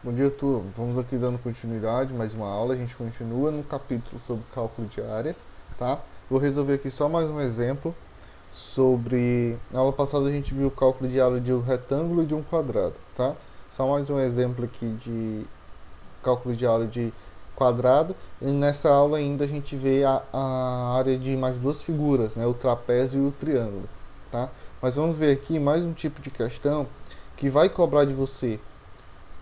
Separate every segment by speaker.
Speaker 1: Bom dia, turma. Vamos aqui dando continuidade, mais uma aula. A gente continua no capítulo sobre cálculo de áreas, tá? Vou resolver aqui só mais um exemplo sobre... Na aula passada a gente viu o cálculo de área de um retângulo e de um quadrado, tá? Só mais um exemplo aqui de cálculo de área de quadrado. E nessa aula ainda a gente vê a área de mais duas figuras, né? O trapézio e o triângulo, tá? Mas vamos ver aqui mais um tipo de questão que vai cobrar de você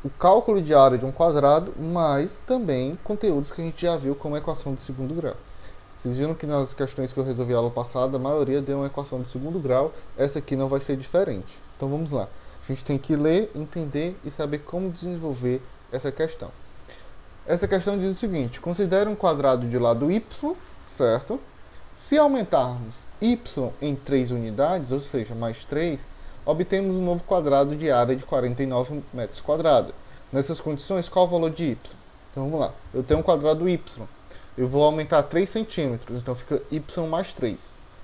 Speaker 1: o cálculo de área de um quadrado, mas também conteúdos que a gente já viu como equação de segundo grau. Vocês viram que nas questões que eu resolvi a aula passada, a maioria deu uma equação de segundo grau, essa aqui não vai ser diferente. Então vamos lá. A gente tem que ler, entender e saber como desenvolver essa questão. Essa questão diz o seguinte: considere um quadrado de lado y, certo? Se aumentarmos y em 3 unidades, ou seja, mais 3, obtemos um novo quadrado de área de 49 metros quadrados. Nessas condições, qual o valor de y? Então vamos lá. Eu tenho um quadrado y. Eu vou aumentar 3 centímetros, então fica y mais 3.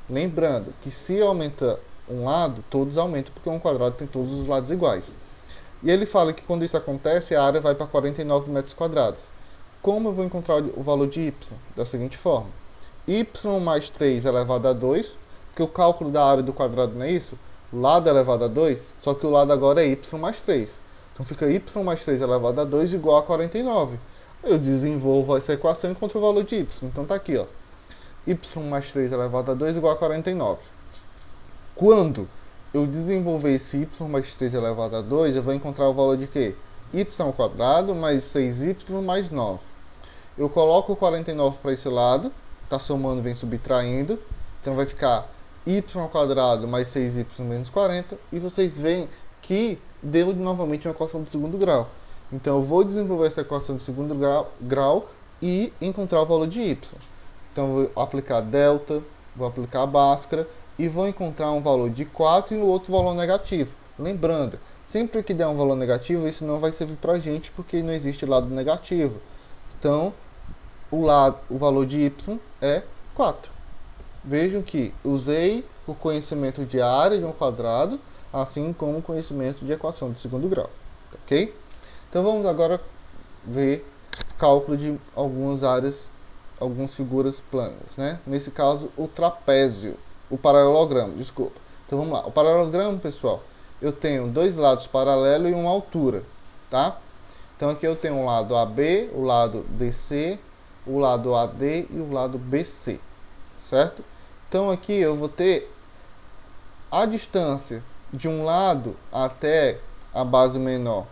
Speaker 1: Lembrando que se aumenta um lado, todos aumentam, porque um quadrado tem todos os lados iguais. E ele fala que quando isso acontece, a área vai para 49 metros quadrados. Como eu vou encontrar o valor de y? Da seguinte forma: y mais 3 elevado a 2, porque o cálculo da área do quadrado não é isso? Lado elevado a 2, só que o lado agora é y mais 3. Então fica y mais 3 elevado a 2 igual a 49. Eu desenvolvo essa equação e encontro o valor de y. Então tá aqui, ó. Y mais 3 elevado a 2 igual a 49. Quando eu desenvolver esse y mais 3 elevado a 2, eu vou encontrar o valor de quê? Y ao quadrado mais 6y mais 9. Eu coloco o 49 para esse lado, tá somando, vem subtraindo, então vai ficar y ao quadrado mais 6y menos 40, e vocês veem que deu novamente uma equação de segundo grau. Então eu vou desenvolver essa equação de segundo grau e encontrar o valor de y. Então eu vou aplicar delta, vou aplicar a Bhaskara e vou encontrar um valor de 4 e o outro valor negativo. Lembrando, sempre que der um valor negativo, isso não vai servir para a gente porque não existe lado negativo. Então, o valor de y é 4. Vejam que usei o conhecimento de área de um quadrado, assim como o conhecimento de equação de segundo grau. Ok? Então vamos agora ver cálculo de algumas áreas, algumas figuras planas, né? Nesse caso, o trapézio, o paralelogramo, desculpa. Então vamos lá. O paralelogramo, pessoal, eu tenho dois lados paralelos e uma altura, tá? Então aqui eu tenho um lado AB, o lado DC, o lado AD e o lado BC, certo? Então aqui eu vou ter a distância de um lado até a base menor,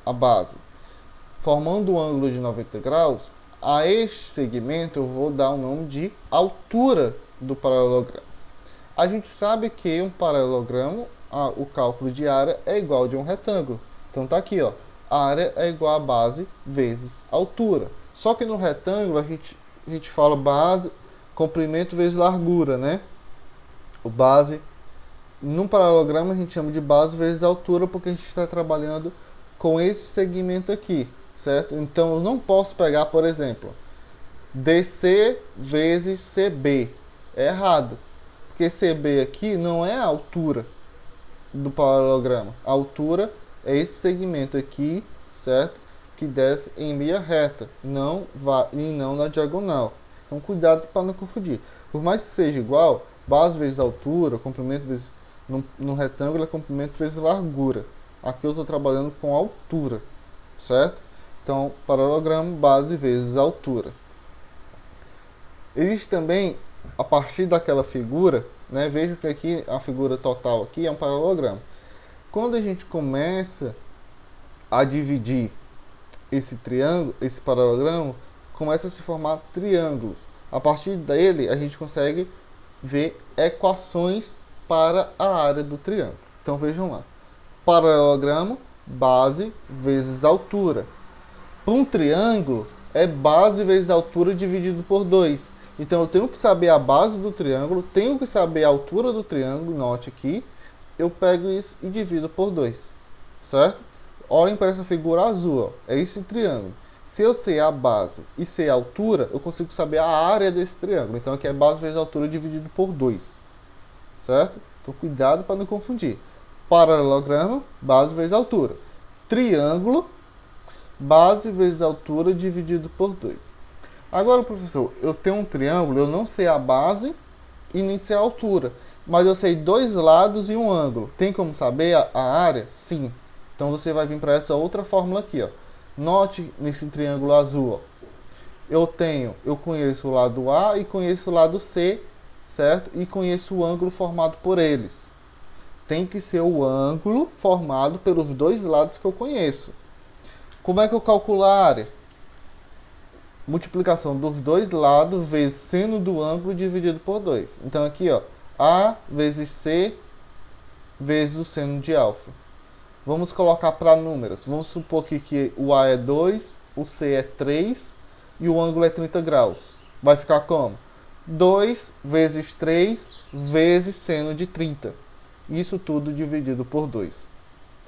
Speaker 1: a base, formando um ângulo de 90 graus, a este segmento eu vou dar o nome de altura do paralelogramo. A gente sabe que um paralelogramo, o cálculo de área é igual de um retângulo. Então tá aqui, ó, a área é igual a base vezes altura. Só que no retângulo a gente fala base, comprimento vezes largura, né? O base, no paralelogramo a gente chama de base vezes altura, porque a gente está trabalhando com esse segmento aqui, certo? Então eu não posso pegar, por exemplo, DC vezes CB. É errado, porque CB aqui não é a altura do paralelogramo. A altura é esse segmento aqui, certo? Que desce em linha reta, e não na diagonal. Então cuidado para não confundir. Por mais que seja igual, base vezes altura, comprimento vezes... No retângulo é comprimento vezes largura. Aqui eu estou trabalhando com altura, certo? Então, paralelogramo, base vezes altura. Existe também, a partir daquela figura, né? Veja que aqui a figura total aqui é um paralelogramo. Quando a gente começa a dividir esse triângulo, esse paralelogramo, começa a se formar triângulos. A partir dele, a gente consegue ver equações para a área do triângulo. Então vejam lá. Paralelogramo, base vezes altura. Para um triângulo, é base vezes altura dividido por 2. Então eu tenho que saber a base do triângulo, tenho que saber a altura do triângulo, note aqui. Eu pego isso e divido por 2. Certo? Olhem para essa figura azul, ó. É esse triângulo. Se eu sei a base e sei a altura, eu consigo saber a área desse triângulo. Então aqui é base vezes altura dividido por 2. Certo? Então cuidado para não confundir. Paralelogramo, base vezes altura. Triângulo, base vezes altura dividido por 2. Agora, professor, eu tenho um triângulo, eu não sei a base e nem sei a altura, mas eu sei dois lados e um ângulo. Tem como saber a área? Sim. Então você vai vir para essa outra fórmula aqui, ó. Note nesse triângulo azul, ó. Eu conheço o lado A e conheço o lado C, certo? E conheço o ângulo formado por eles. Tem que ser o ângulo formado pelos dois lados que eu conheço. Como é que eu calculo a área? Multiplicação dos dois lados vezes seno do ângulo dividido por 2. Então aqui, ó, A vezes C vezes o seno de alfa. Vamos colocar para números. Vamos supor que o A é 2, o C é 3 e o ângulo é 30 graus. Vai ficar como? 2 vezes 3 vezes seno de 30. Isso tudo dividido por 2.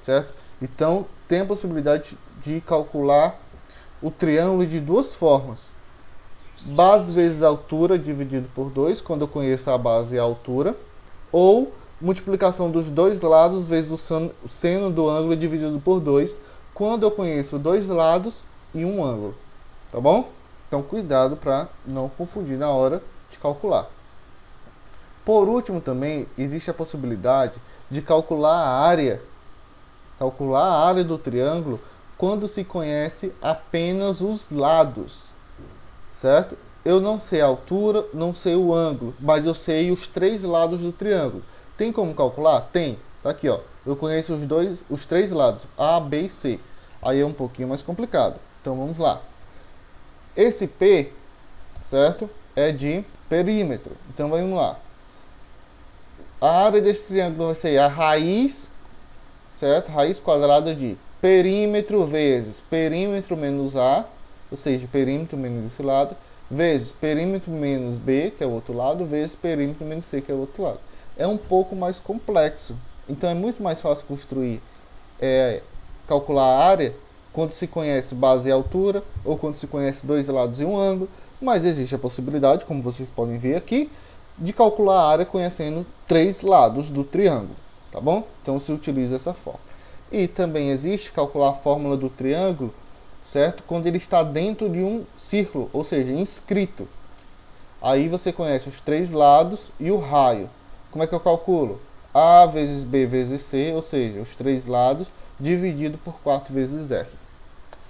Speaker 1: Certo? Então, tem a possibilidade de calcular o triângulo de duas formas. Base vezes altura dividido por 2, quando eu conheço a base e a altura. Ou multiplicação dos dois lados vezes o seno do ângulo dividido por 2, quando eu conheço dois lados e um ângulo. Tá bom? Então, cuidado para não confundir na hora de calcular. Por último, também existe a possibilidade de calcular a área do triângulo quando se conhece apenas os lados, certo? Eu não sei a altura, não sei o ângulo, mas eu sei os três lados do triângulo. Tem como calcular? Tem. Tá aqui, ó. Eu conheço os três lados, A, B e C. Aí é um pouquinho mais complicado. Então vamos lá. Esse P, certo? É de perímetro. Então vamos lá. A área desse triângulo vai ser a raiz, certo? Raiz quadrada de perímetro vezes perímetro menos A, ou seja, perímetro menos esse lado, vezes perímetro menos B, que é o outro lado, vezes perímetro menos C, que é o outro lado. É um pouco mais complexo. Então é muito mais fácil calcular a área quando se conhece base e altura, ou quando se conhece dois lados e um ângulo, mas existe a possibilidade, como vocês podem ver aqui, de calcular a área conhecendo três lados do triângulo, tá bom? Então se utiliza essa forma. E também existe calcular a fórmula do triângulo, certo? Quando ele está dentro de um círculo, ou seja, inscrito. Aí você conhece os três lados e o raio. Como é que eu calculo? A vezes B vezes C, ou seja, os três lados, dividido por 4 vezes R.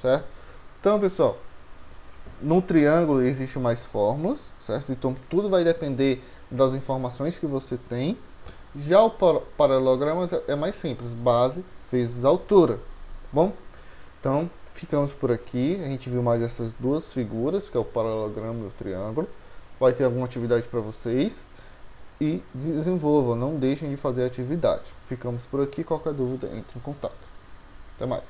Speaker 1: Certo? Então, pessoal, no triângulo existem mais fórmulas, certo? Então, tudo vai depender das informações que você tem. Já o paralelogramo é mais simples, base vezes altura. Bom, então, ficamos por aqui. A gente viu mais essas duas figuras, que é o paralelogramo e o triângulo. Vai ter alguma atividade para vocês. E desenvolvam, não deixem de fazer a atividade. Ficamos por aqui, qualquer dúvida, entre em contato. Até mais.